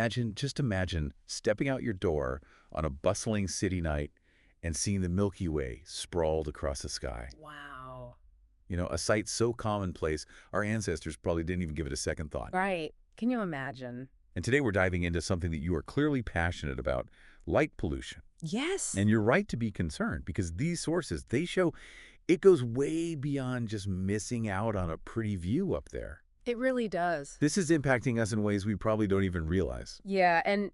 just imagine stepping out your door on a bustling city night and seeing the Milky Way sprawled across the sky. Wow. You know, a sight so commonplace, our ancestors probably didn't even give it a second thought. Right. Can you imagine? And today we're diving into something that you are clearly passionate about, light pollution. Yes. And you're right to be concerned because these sources, they show it goes way beyond just missing out on a pretty view up there. It really does. This is impacting us in ways we probably don't even realize. Yeah, and,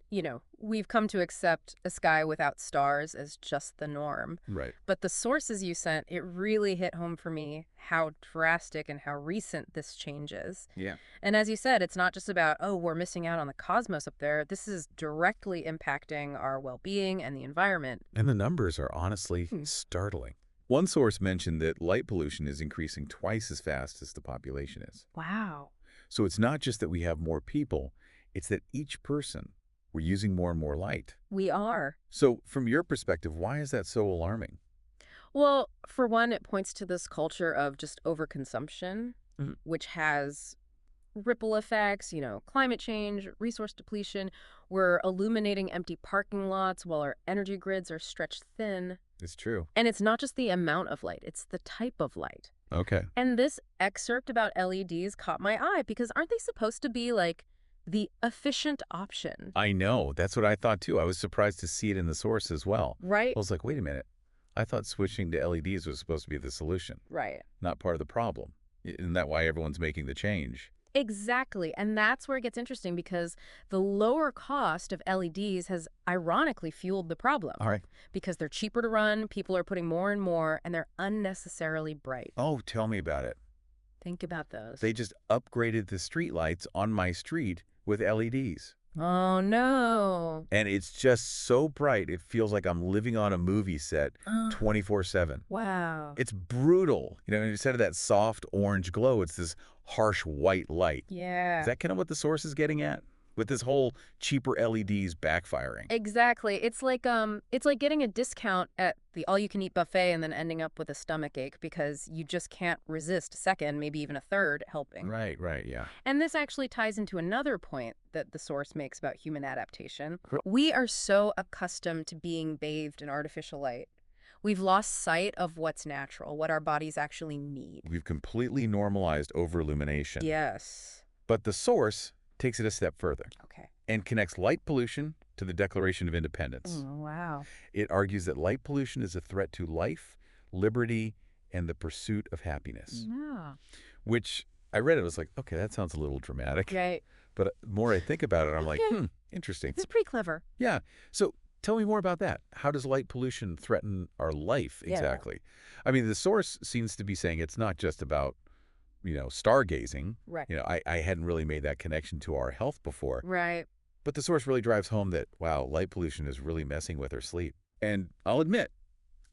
we've come to accept a sky without stars as just the norm. Right. But the sources you sent, it really hit home for me how drastic and how recent this change is. Yeah. And as you said, it's not just about, oh, we're missing out on the cosmos up there. This is directly impacting our well-being and the environment. And the numbers are honestly startling. One source mentioned that light pollution is increasing twice as fast as the population is. Wow. So it's not just that we have more people, it's that each person, we're using more and more light. We are. So from your perspective, why is that so alarming? Well, for one, it points to this culture of just overconsumption, which has ripple effects, climate change, resource depletion. We're illuminating empty parking lots while our energy grids are stretched thin. It's true. And it's not just the amount of light, it's the type of light. Okay. And this excerpt about LEDs caught my eye because aren't they supposed to be like the efficient option? I know. That's what I thought too. I was surprised to see it in the source as well. Right? I was like, wait a minute. I thought switching to LEDs was supposed to be the solution, Right. not part of the problem. Isn't that why everyone's making the change? Exactly. And that's where it gets interesting because the lower cost of LEDs has ironically fueled the problem. All right. Because they're cheaper to run, people are putting more and more, and they're unnecessarily bright. Oh, tell me about it. Think about those. They just upgraded the street lights on my street with LEDs. Oh, no. And it's just so bright, it feels like I'm living on a movie set 24/7. Wow. It's brutal. Instead of that soft orange glow, it's this harsh white light. Yeah. Is that kind of what the source is getting at? With this whole cheaper LEDs backfiring. Exactly. It's like getting a discount at the all-you-can-eat buffet and then ending up with a stomachache because you just can't resist a second, maybe even a third helping. Right, yeah. And this actually ties into another point that the source makes about human adaptation. We are so accustomed to being bathed in artificial light. We've lost sight of what's natural, what our bodies actually need. We've completely normalized overillumination. Yes. But the source takes it a step further. Okay. And connects light pollution to the Declaration of Independence. Oh, wow. It argues that light pollution is a threat to life, liberty, and the pursuit of happiness. Yeah. Which I read it, I was like, okay, that sounds a little dramatic. Right. But the more I think about it, I'm like, interesting. It's pretty clever. Yeah. So tell me more about that. How does light pollution threaten our life exactly? I mean, the source seems to be saying it's not just about stargazing. Right. I hadn't really made that connection to our health before. Right. But the source really drives home that, wow, light pollution is really messing with our sleep. And I'll admit,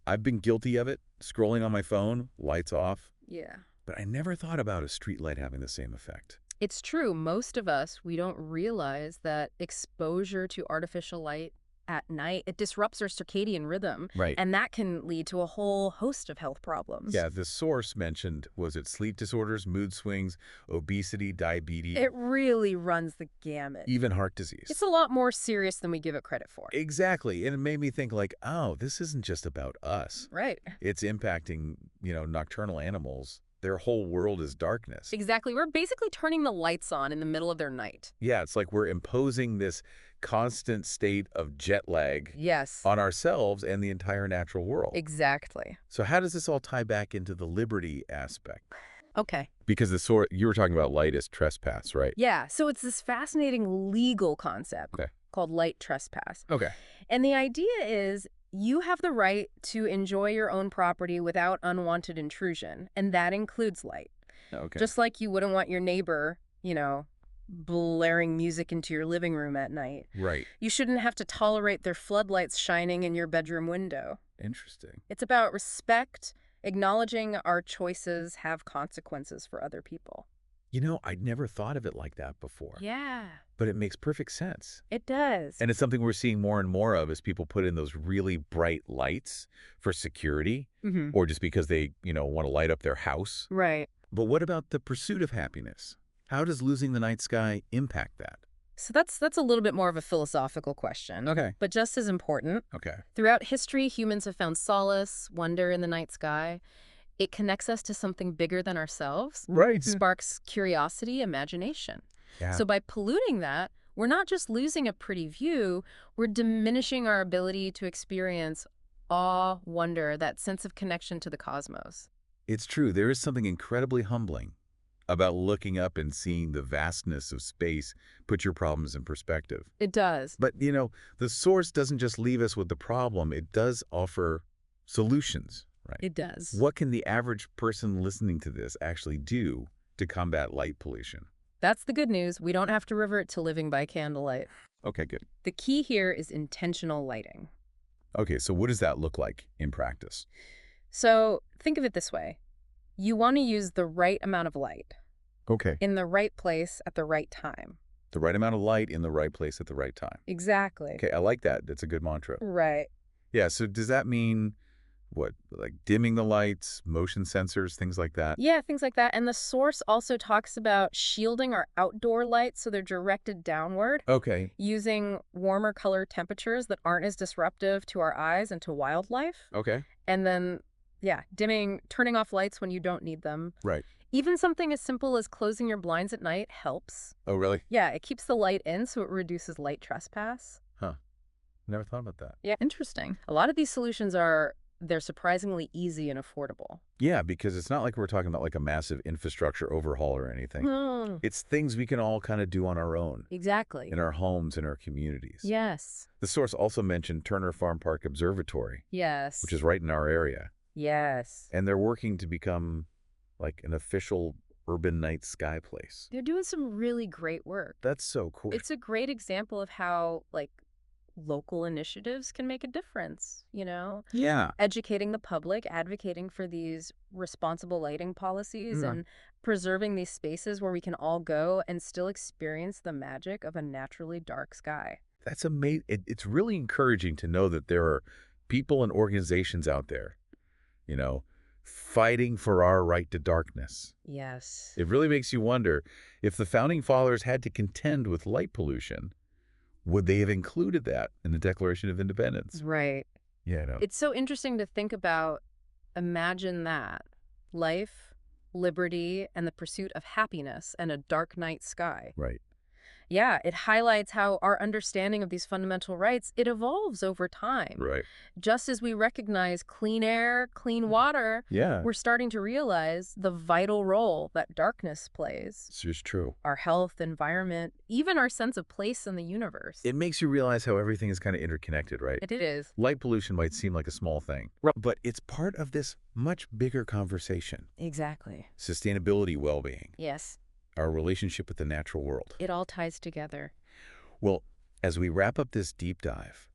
I've been guilty of it, scrolling on my phone, lights off. Yeah. But I never thought about a street light having the same effect. It's true. Most of us, we don't realize that exposure to artificial light at night, it disrupts our circadian rhythm. Right. And that can lead to a whole host of health problems. Yeah, the source mentioned, was it sleep disorders, mood swings, obesity, diabetes? It really runs the gamut. Even heart disease. It's a lot more serious than we give it credit for. Exactly. And it made me think like, oh, this isn't just about us. Right. It's impacting, nocturnal animals. Their whole world is darkness. Exactly. We're basically turning the lights on in the middle of their night. Yeah, it's like we're imposing this constant state of jet lag on ourselves and the entire natural world. Exactly. So how does this all tie back into the liberty aspect? Okay. Because you were talking about light as trespass, right? Yeah. So it's this fascinating legal concept called light trespass. Okay. And the idea is you have the right to enjoy your own property without unwanted intrusion, and that includes light. Okay. Just like you wouldn't want your neighbor, blaring music into your living room at night. Right. You shouldn't have to tolerate their floodlights shining in your bedroom window. Interesting. It's about respect, acknowledging our choices have consequences for other people. I'd never thought of it like that before. Yeah. But it makes perfect sense. It does. And it's something we're seeing more and more of as people put in those really bright lights for security or just because they, want to light up their house. Right. But what about the pursuit of happiness? How does losing the night sky impact that? So that's a little bit more of a philosophical question. Okay. But just as important, Okay. throughout history, humans have found solace, wonder in the night sky. It connects us to something bigger than ourselves, Right. sparks curiosity, imagination. Yeah. So by polluting that, we're not just losing a pretty view, we're diminishing our ability to experience awe, wonder, that sense of connection to the cosmos. It's true. There is something incredibly humbling about looking up and seeing the vastness of space put your problems in perspective. It does. But, the source doesn't just leave us with the problem. It does offer solutions, right? It does. What can the average person listening to this actually do to combat light pollution? That's the good news. We don't have to revert to living by candlelight. Okay, good. The key here is intentional lighting. Okay, so what does that look like in practice? So think of it this way. You want to use the right amount of light Okay. in the right place at the right time. The right amount of light in the right place at the right time. Exactly. Okay, I like that. That's a good mantra. Right. Yeah, so does that mean, what, like dimming the lights, motion sensors, things like that? Yeah, things like that. And the source also talks about shielding our outdoor lights so they're directed downward, Okay. using warmer color temperatures that aren't as disruptive to our eyes and to wildlife. Okay. And then, yeah, turning off lights when you don't need them. Right. Even something as simple as closing your blinds at night helps. Oh, really? Yeah, it keeps the light in so it reduces light trespass. Huh. Never thought about that. Yeah, interesting. A lot of these solutions they're surprisingly easy and affordable. Yeah, because it's not like we're talking about like a massive infrastructure overhaul or anything. It's things we can all kind of do on our own, Exactly. in our homes, in our communities. Yes. The source also mentioned Turner Farm Park Observatory, Yes. which is right in our area. Yes. And they're working to become like an official urban night sky place. They're doing some really great work. That's so cool. It's a great example of how, local initiatives can make a difference, Yeah. educating the public, advocating for these responsible lighting policies, and preserving these spaces where we can all go and still experience the magic of a naturally dark sky. That's amazing. It's really encouraging to know that there are people and organizations out there, fighting for our right to darkness. Yes. It really makes you wonder, if the Founding Fathers had to contend with light pollution, would they have included that in the Declaration of Independence? Right. Yeah, It's so interesting to think about. Imagine that. Life, liberty, and the pursuit of happiness and a dark night sky. Right. Yeah, it highlights how our understanding of these fundamental rights, it evolves over time. Right. Just as we recognize clean air, clean water, Yeah. we're starting to realize the vital role that darkness plays. It's just true. Our health, environment, even our sense of place in the universe. It makes you realize how everything is kind of interconnected, right? It is. Light pollution might seem like a small thing, but it's part of this much bigger conversation. Exactly. Sustainability, well-being, Yes. our relationship with the natural world. It all ties together. Well, as we wrap up this deep dive,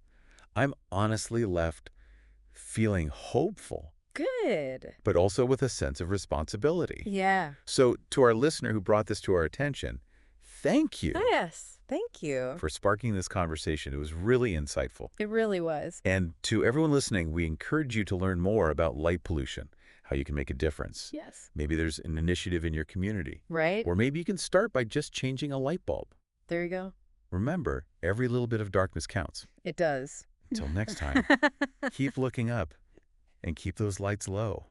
I'm honestly left feeling hopeful, Good. but also with a sense of responsibility. Yeah. So to our listener who brought this to our attention, thank you Yes. Thank you. for sparking this conversation. It was really insightful. It really was. And to everyone listening, we encourage you to learn more about light pollution, how you can make a difference. Yes. Maybe there's an initiative in your community. Right? Or maybe you can start by just changing a light bulb. There you go. Remember, every little bit of darkness counts. It does. Until next time, keep looking up and keep those lights low.